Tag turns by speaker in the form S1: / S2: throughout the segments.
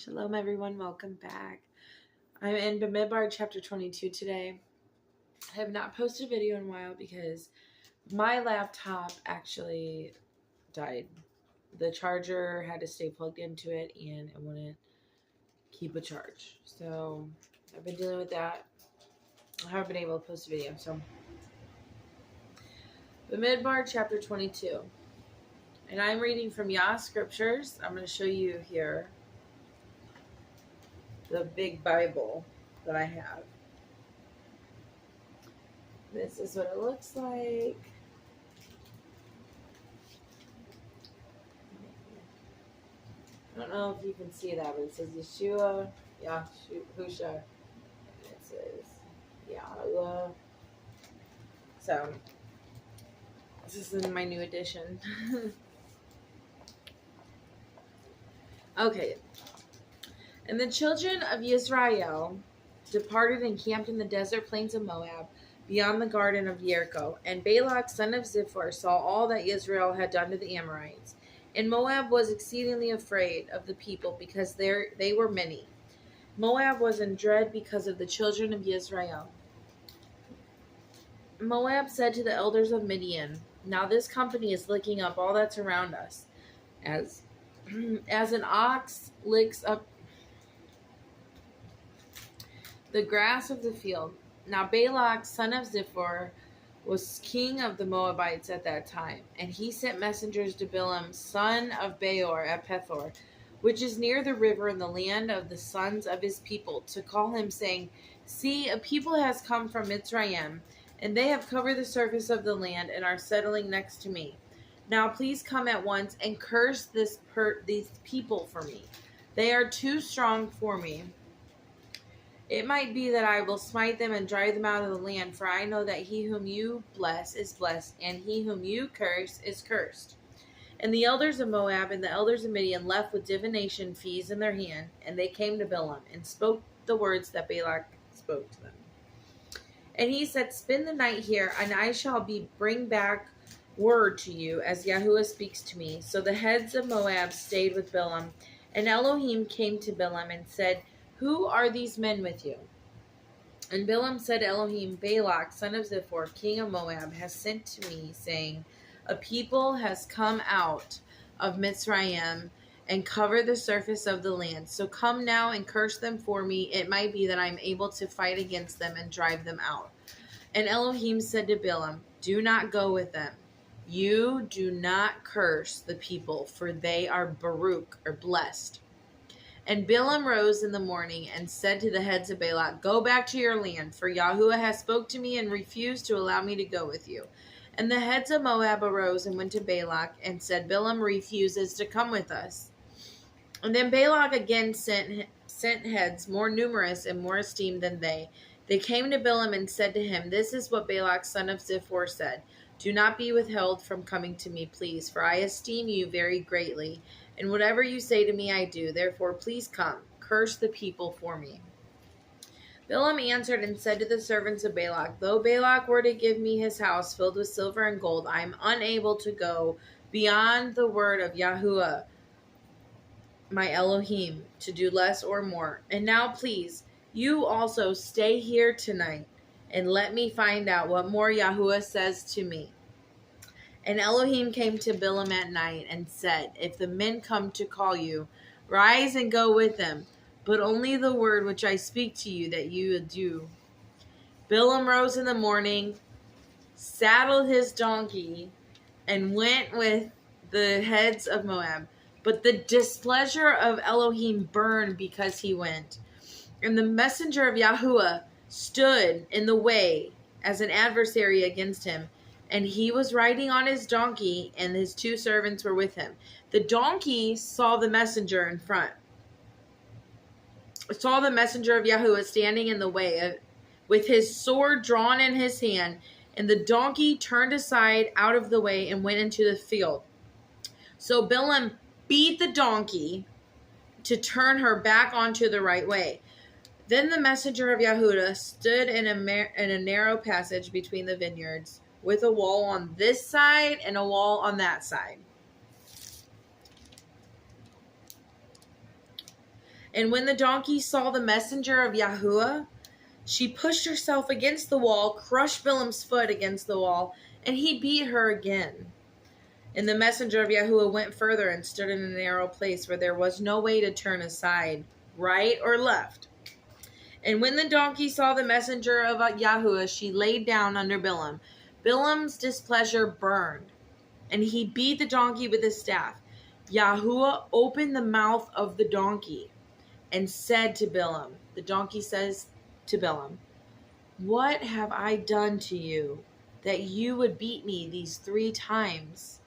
S1: Shalom, everyone. Welcome back. I'm in Bamidbar chapter 22 today. I have not posted a video in a while because my laptop actually died. The charger had to stay plugged into it and it wouldn't keep a charge. So I've been dealing with that. I haven't been able to post a video. So Bamidbar chapter 22. And I'm reading from Yah Scriptures. I'm going to show you here the big Bible that I have. This is what it looks like. I don't know if you can see that, but it says Yeshua, Yahusha, and it says Yahweh. So, this is in my new edition. Okay. And the children of Israel departed and camped in the desert plains of Moab, beyond the garden of Jericho. And Balak, son of Ziphor, saw all that Israel had done to the Amorites. And Moab was exceedingly afraid of the people, because they were many. Moab was in dread because of the children of Israel. Moab said to the elders of Midian, "Now this company is licking up all that's around us, as an ox licks up the grass of the field." Now Balak, son of Ziphor, was king of the Moabites at that time, and he sent messengers to Balaam, son of Beor, at Pethor, which is near the river in the land of the sons of his people, to call him, saying, "See, a people has come from Mitzrayim, and they have covered the surface of the land and are settling next to me. Now please come at once and curse these people for me. They are too strong for me. It might be that I will smite them and drive them out of the land, for I know that he whom you bless is blessed, and he whom you curse is cursed." And the elders of Moab and the elders of Midian left with divination fees in their hand, and they came to Balaam, and spoke the words that Balak spoke to them. And he said, "Spend the night here, and I shall bring back word to you, as Yahuwah speaks to me." So the heads of Moab stayed with Balaam, and Elohim came to Balaam and said, "Who are these men with you?" And Balaam said to Elohim, "Balak, son of Ziphor, king of Moab, has sent to me, saying, a people has come out of Mitzrayim and covered the surface of the land. So come now and curse them for me. It might be that I am able to fight against them and drive them out." And Elohim said to Balaam, "Do not go with them. You do not curse the people, for they are Baruch, or blessed." And Balaam rose in the morning and said to the heads of Balak, "Go back to your land, for Yahuwah has spoke to me and refused to allow me to go with you." And the heads of Moab arose and went to Balak and said, "Balaam refuses to come with us." And then Balak again sent heads more numerous and more esteemed than they. They came to Balaam and said to him, "This is what Balak, son of Ziphor, said. Do not be withheld from coming to me, please, for I esteem you very greatly. And whatever you say to me I do. Therefore, please come, curse the people for me." Balaam answered and said to the servants of Balak, "Though Balak were to give me his house filled with silver and gold, I am unable to go beyond the word of Yahuwah, my Elohim, to do less or more. And now, please, you also stay here tonight, and let me find out what more Yahuwah says to me." And Elohim came to Balaam at night and said, "If the men come to call you, rise and go with them, but only the word which I speak to you that you do." Balaam rose in the morning, saddled his donkey, and went with the heads of Moab. But the displeasure of Elohim burned because he went. And the messenger of Yahuwah stood in the way as an adversary against him. And he was riding on his donkey, and his two servants were with him. The donkey saw the messenger in front. Saw the messenger of Yahuwah standing in the way with his sword drawn in his hand. And the donkey turned aside out of the way and went into the field. So Balaam beat the donkey to turn her back onto the right way. Then the messenger of Yahuwah stood in a narrow passage between the vineyards, with a wall on this side and a wall on that side. And when the donkey saw the messenger of Yahuwah, she pushed herself against the wall, crushed Bilam's foot against the wall, and he beat her again. And the messenger of Yahuwah went further and stood in a narrow place where there was no way to turn aside, right or left. And when the donkey saw the messenger of Yahuwah, she laid down under Bilam. Bilam's displeasure burned, and he beat the donkey with his staff. Yahuwah opened the mouth of the donkey and said to Bilam, the donkey says to Bilam, "What have I done to you that you would beat me these 3 times?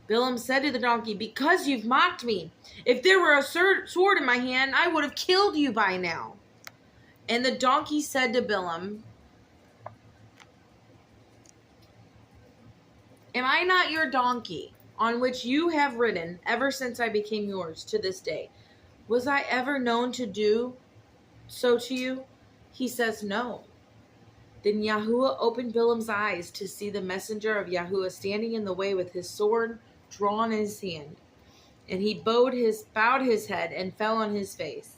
S1: Bilam said to the donkey, "Because you've mocked me. If there were a sword in my hand, I would have killed you by now." And the donkey said to Bilam, "Am I not your donkey, on which you have ridden ever since I became yours to this day? Was I ever known to do so to you?" He says, "No." Then Yahuwah opened Bilam's eyes to see the messenger of Yahuwah standing in the way with his sword drawn in his hand. And he bowed his head and fell on his face.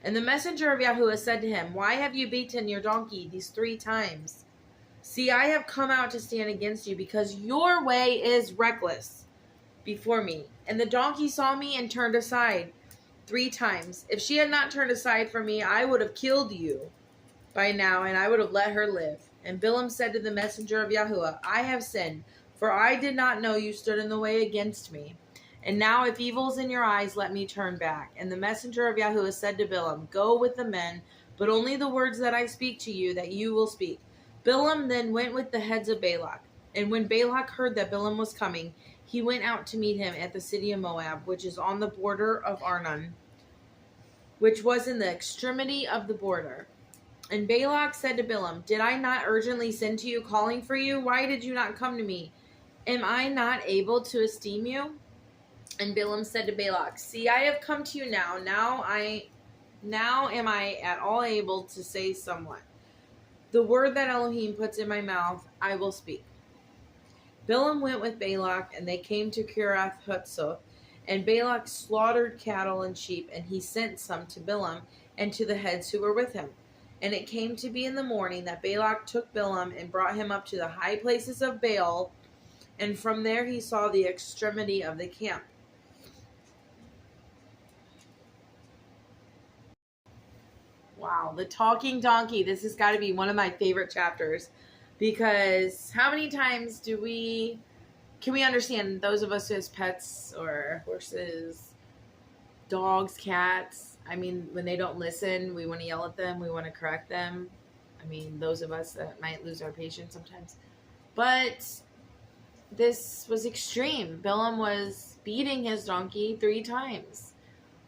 S1: And the messenger of Yahuwah said to him, "Why have you beaten your donkey these 3 times? See, I have come out to stand against you because your way is reckless before me. And the donkey saw me and turned aside 3 times. If she had not turned aside from me, I would have killed you by now, and I would have let her live." And Bilam said to the messenger of Yahuwah, "I have sinned, for I did not know you stood in the way against me. And now if evil is in your eyes, let me turn back." And the messenger of Yahuwah said to Bilam, "Go with the men, but only the words that I speak to you that you will speak." Bilam then went with the heads of Balak. And when Balak heard that Bilam was coming, he went out to meet him at the city of Moab, which is on the border of Arnon, which was in the extremity of the border. And Balak said to Bilam, "Did I not urgently send to you, calling for you? Why did you not come to me? Am I not able to esteem you?" And Bilam said to Balak, "See, I have come to you now. Now am I at all able to say somewhat. The word that Elohim puts in my mouth, I will speak." Bilam went with Balak, and they came to Kirath Hutzah. And Balak slaughtered cattle and sheep, and he sent some to Bilam and to the heads who were with him. And it came to be in the morning that Balak took Bilam and brought him up to the high places of Baal, and from there he saw the extremity of the camp. Wow, the talking donkey. This has got to be one of my favorite chapters, because how many times can we understand, those of us who has pets or horses, dogs, cats? I mean, when they don't listen, we want to yell at them. We want to correct them. I mean, those of us that might lose our patience sometimes. But this was extreme. Bilam was beating his donkey 3 times.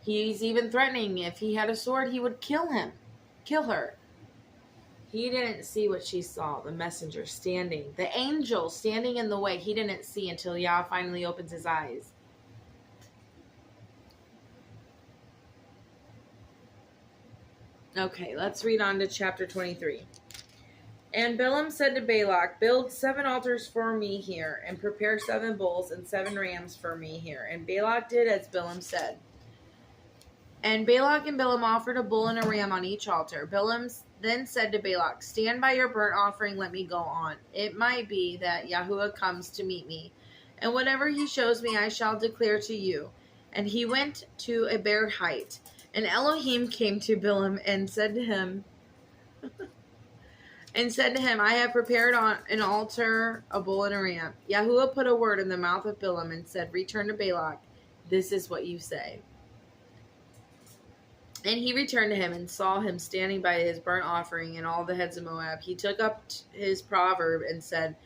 S1: He's even threatening if he had a sword, he would kill her. He didn't see what she saw, the messenger standing, the angel standing in the way. He didn't see until Yah finally opens his eyes. Okay, let's read on to chapter 23. And Bilam said to Balak, "Build 7 altars for me here, and prepare 7 bulls and 7 rams for me here." And Balak did as Bilam said. And Balak and Bilam offered a bull and a ram on each altar. Bilam then said to Balak, "Stand by your burnt offering, let me go on. It might be that Yahuwah comes to meet me, and whatever he shows me I shall declare to you." And he went to a bare height. And Elohim came to Bilam and said to him, "I have prepared on an altar a bull and a ram." Yahuwah put a word in the mouth of Bilam and said, "Return to Balak. This is what you say." And he returned to him and saw him standing by his burnt offering and all the heads of Moab. He took up his proverb and said,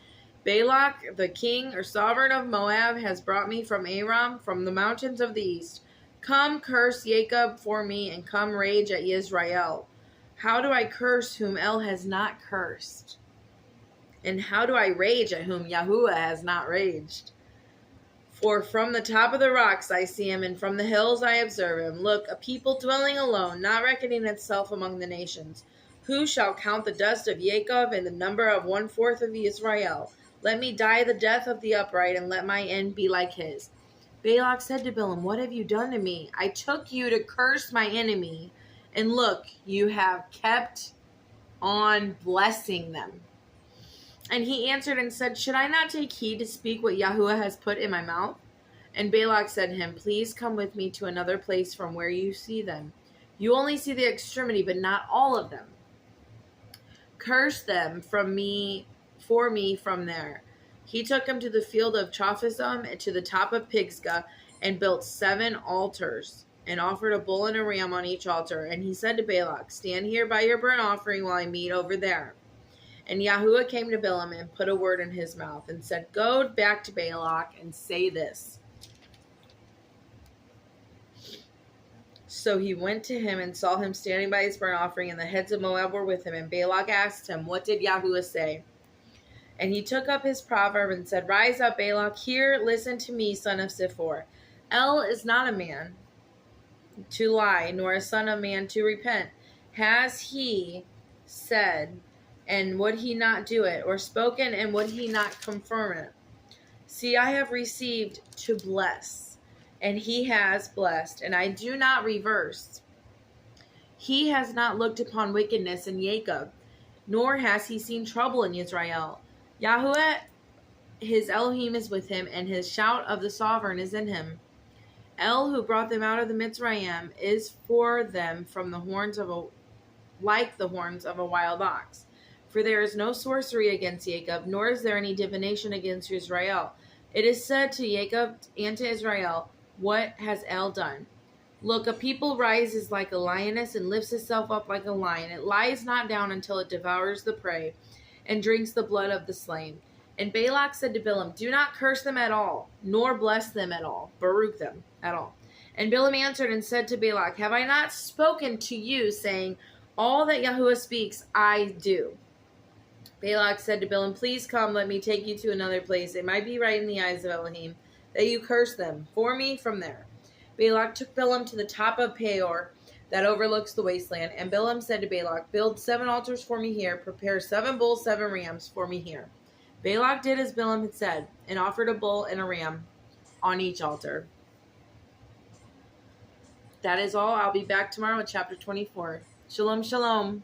S1: "Balak, the king or sovereign of Moab, has brought me from Aram, from the mountains of the east. Come, curse Jacob for me, and come rage at Israel. How do I curse whom El has not cursed? And how do I rage at whom Yahuwah has not raged? For from the top of the rocks I see him, and from the hills I observe him. Look, a people dwelling alone, not reckoning itself among the nations. Who shall count the dust of Jacob and the number of 1/4 of Israel? Let me die the death of the upright, and let my end be like his." Balak said to Balaam, "What have you done to me? I took you to curse my enemy, and look, you have kept on blessing them." And he answered and said, "Should I not take heed to speak what Yahuwah has put in my mouth?" And Balak said to him, "Please come with me to another place from where you see them. You only see the extremity, but not all of them. Curse them for me from there." He took him to the field of Chophism and to the top of Pisgah, and built 7 altars, and offered a bull and a ram on each altar. And he said to Balak, "Stand here by your burnt offering while I meet over there." And Yahuwah came to Balaam and put a word in his mouth, and said, "Go back to Balak and say this." So he went to him and saw him standing by his burnt offering, and the heads of Moab were with him. And Balak asked him, "What did Yahuwah say?" And he took up his proverb and said, "Rise up, Balak, hear, listen to me, son of Zippor. El is not a man to lie, nor a son of man to repent. Has he said, and would he not do it? Or spoken, and would he not confirm it? See, I have received to bless, and he has blessed, and I do not reverse. He has not looked upon wickedness in Jacob, nor has he seen trouble in Israel. Yahuwah, his Elohim, is with him, and his shout of the sovereign is in him. El, who brought them out of the Mitzrayim, is for them from the horns of like the horns of a wild ox. For there is no sorcery against Jacob, nor is there any divination against Israel. It is said to Jacob and to Israel, "What has El done?" Look, a people rises like a lioness and lifts itself up like a lion. It lies not down until it devours the prey and drinks the blood of the slain. And Balak said to Balaam, "Do not curse them at all, nor bless them at all, baruch them at all." And Balaam answered and said to Balak, "Have I not spoken to you, saying, all that Yahuwah speaks, I do?" Balak said to Balaam, "Please come, let me take you to another place. It might be right in the eyes of Elohim that you curse them for me from there." Balak took Balaam to the top of Peor that overlooks the wasteland. And Balaam said to Balak, "Build 7 altars for me here. Prepare 7 bulls, 7 rams for me here." Balak did as Balaam had said, and offered a bull and a ram on each altar. That is all. I'll be back tomorrow with chapter 24. Shalom, shalom.